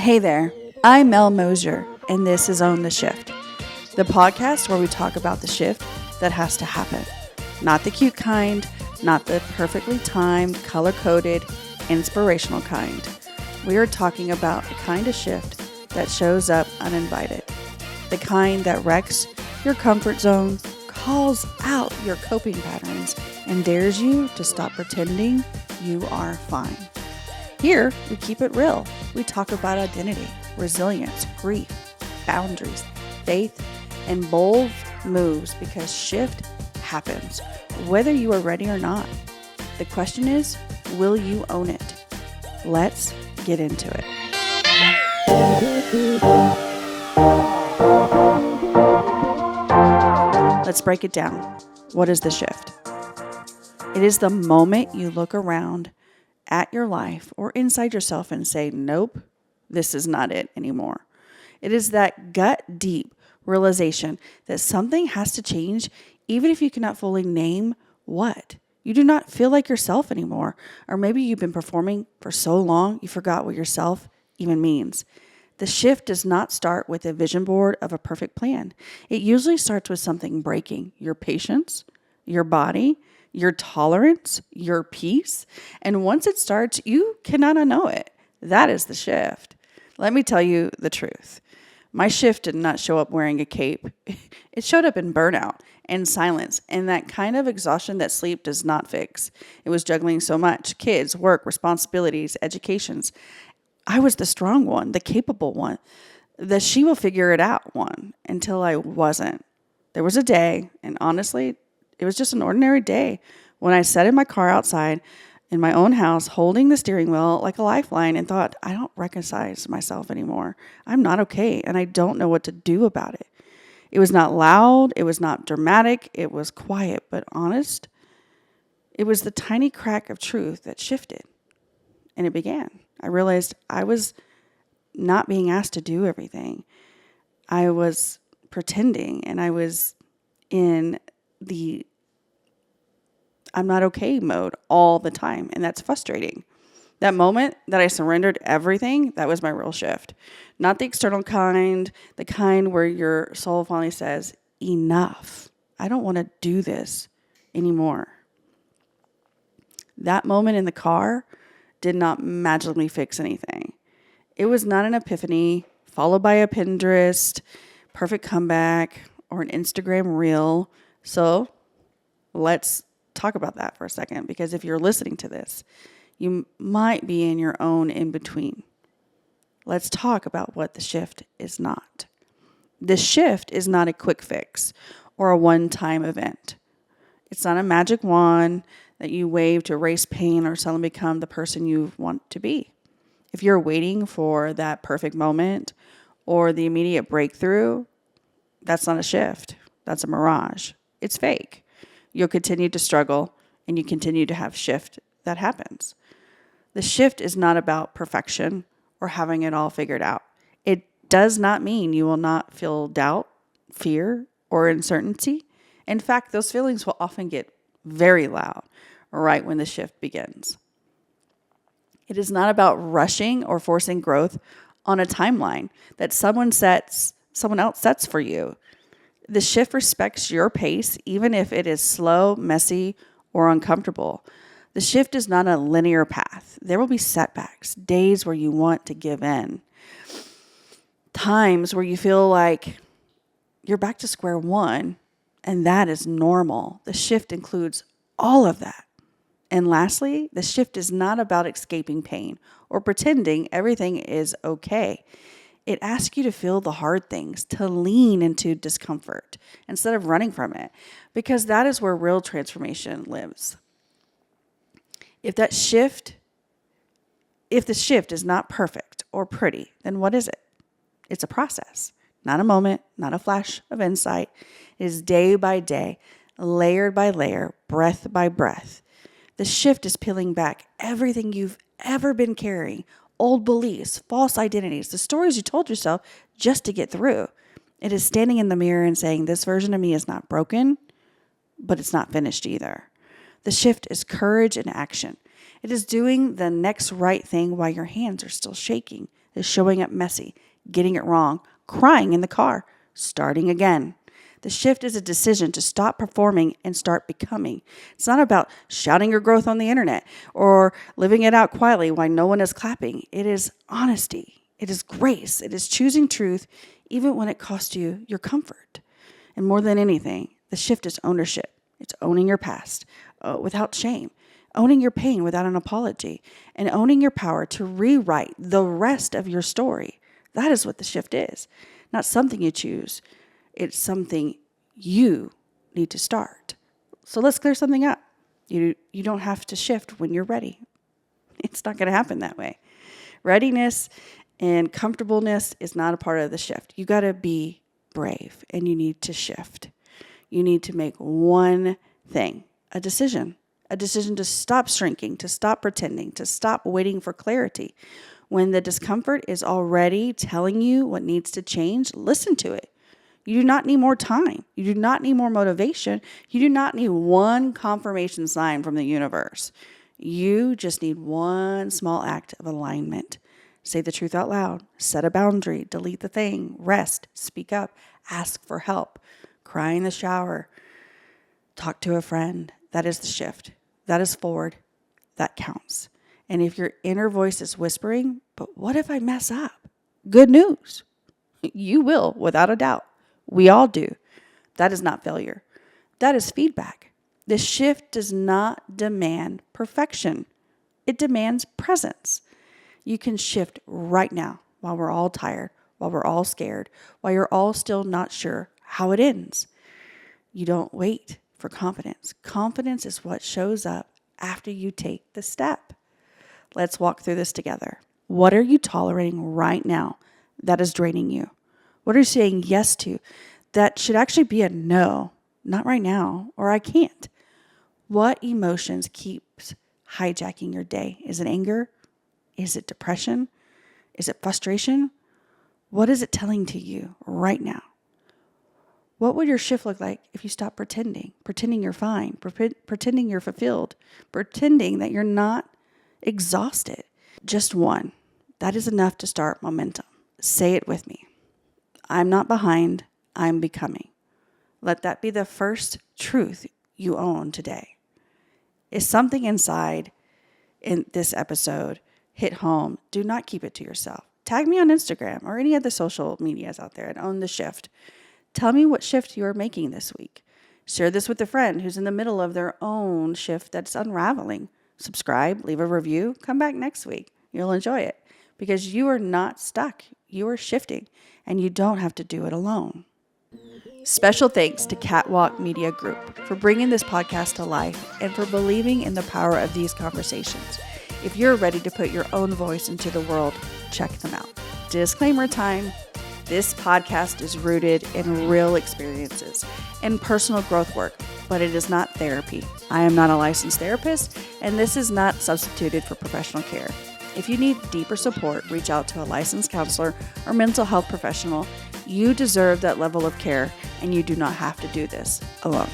Hey there, I'm Mel Mosier, and this is Own the Shift, the podcast where we talk about the shift that has to happen. Not the cute kind, not the perfectly timed, color-coded, inspirational kind. We are talking about the kind of shift that shows up uninvited, the kind that wrecks your comfort zone, calls out your coping patterns, and dares you to stop pretending you are fine. Here, we keep it real. We talk about identity, resilience, grief, boundaries, faith, and bold moves because shift happens, whether you are ready or not. The question is, will you own it? Let's get into it. Let's break it down. What is the shift? It is the moment you look around at your life or inside yourself and say, nope, this is not it anymore. It is that gut deep realization that something has to change, even if you cannot fully name what. You do not feel like yourself anymore. Or maybe you've been performing for so long, you forgot what yourself even means. The shift does not start with a vision board of a perfect plan. It usually starts with something breaking: your patience, your body, your tolerance, your peace. And once it starts, you cannot unknow it. That is the shift. Let me tell you the truth. My shift did not show up wearing a cape. It showed up in burnout and silence and that kind of exhaustion that sleep does not fix. It was juggling so much: kids, work, responsibilities, educations. I was the strong one, the capable one, the she will figure it out one, until I wasn't. There was a day, and honestly, it was just an ordinary day, when I sat in my car outside in my own house holding the steering wheel like a lifeline and thought, I don't recognize myself anymore. I'm not okay, and I don't know what to do about it. It was not loud. It was not dramatic. It was quiet but honest. It was the tiny crack of truth that shifted, and it began. I realized I was not being asked to do everything. I was pretending, and I was in the I'm not okay mode all the time. And that's frustrating. That moment that I surrendered everything, that was my real shift. Not the external kind, the kind where your soul finally says, enough. I don't want to do this anymore. That moment in the car did not magically fix anything. It was not an epiphany followed by a Pinterest perfect comeback or an Instagram reel. So let's talk about that for a second, because if you're listening to this, you might be in your own in-between. Let's talk about what the shift is not. The shift is not a quick fix or a one-time event. It's not a magic wand that you wave to erase pain or suddenly become the person you want to be. If you're waiting for that perfect moment or the immediate breakthrough, that's not a shift. That's a mirage. It's fake. You'll continue to struggle, and you continue to have shift that happens. The shift is not about perfection or having it all figured out. It does not mean you will not feel doubt, fear, or uncertainty. In fact, those feelings will often get very loud right when the shift begins. It is not about rushing or forcing growth on a timeline that someone else sets for you. The shift respects your pace, even if it is slow, messy, or uncomfortable. The shift is not a linear path. There will be setbacks, days where you want to give in, times where you feel like you're back to square one, and that is normal. The shift includes all of that. And lastly, the shift is not about escaping pain or pretending everything is okay. It asks you to feel the hard things, to lean into discomfort instead of running from it, because that is where real transformation lives. If the shift is not perfect or pretty, then what is it? It's a process, not a moment, not a flash of insight. It is day by day, layer by layer, breath by breath. The shift is peeling back everything you've ever been carrying: old beliefs, false identities, the stories you told yourself just to get through. It is standing in the mirror and saying, this version of me is not broken, but it's not finished either. The shift is courage and action. It is doing the next right thing while your hands are still shaking. is showing up messy, getting it wrong, crying in the car, starting again. The shift is a decision to stop performing and start becoming. It's not about shouting your growth on the internet or living it out quietly while no one is clapping. It is honesty. It is grace. It is choosing truth even when it costs you your comfort. And more than anything, the shift is ownership. It's owning your past without shame, owning your pain without an apology, and owning your power to rewrite the rest of your story. That is what the shift is. Not something you choose. It's something you need to start. So let's clear something up. You don't have to shift when you're ready. It's not going to happen that way. Readiness and comfortableness is not a part of the shift. You got to be brave and you need to shift. You need to make one thing, a decision to stop shrinking, to stop pretending, to stop waiting for clarity. When the discomfort is already telling you what needs to change, listen to it. You do not need more time. You do not need more motivation. You do not need one confirmation sign from the universe. You just need one small act of alignment. Say the truth out loud. Set a boundary. Delete the thing. Rest. Speak up. Ask for help. Cry in the shower. Talk to a friend. That is the shift. That is forward. That counts. And if your inner voice is whispering, but what if I mess up? Good news. You will, without a doubt. We all do. That is not failure. That is feedback. The shift does not demand perfection. It demands presence. You can shift right now while we're all tired, while we're all scared, while you're all still not sure how it ends. You don't wait for confidence. Confidence is what shows up after you take the step. Let's walk through this together. What are you tolerating right now that is draining you? What are you saying yes to that should actually be a no, not right now, or I can't? What emotions keeps hijacking your day? Is it anger? Is it depression? Is it frustration? What is it telling to you right now? What would your shift look like if you stopped pretending you're fine, pretending you're fulfilled, pretending that you're not exhausted? Just one. That is enough to start momentum. Say it with me. I'm not behind, I'm becoming. Let that be the first truth you own today. If something inside in this episode hit home, do not keep it to yourself. Tag me on Instagram or any of the social medias out there and own the shift. Tell me what shift you are making this week. Share this with a friend who's in the middle of their own shift that's unraveling. Subscribe, leave a review, come back next week. You'll enjoy it because you are not stuck. You are shifting and you don't have to do it alone. Special thanks to Catwalk Media Group for bringing this podcast to life and for believing in the power of these conversations. If you're ready to put your own voice into the world, check them out. Disclaimer time. This podcast is rooted in real experiences and personal growth work, but it is not therapy. I am not a licensed therapist, and this is not substituted for professional care. If you need deeper support, reach out to a licensed counselor or mental health professional. You deserve that level of care, and you do not have to do this alone.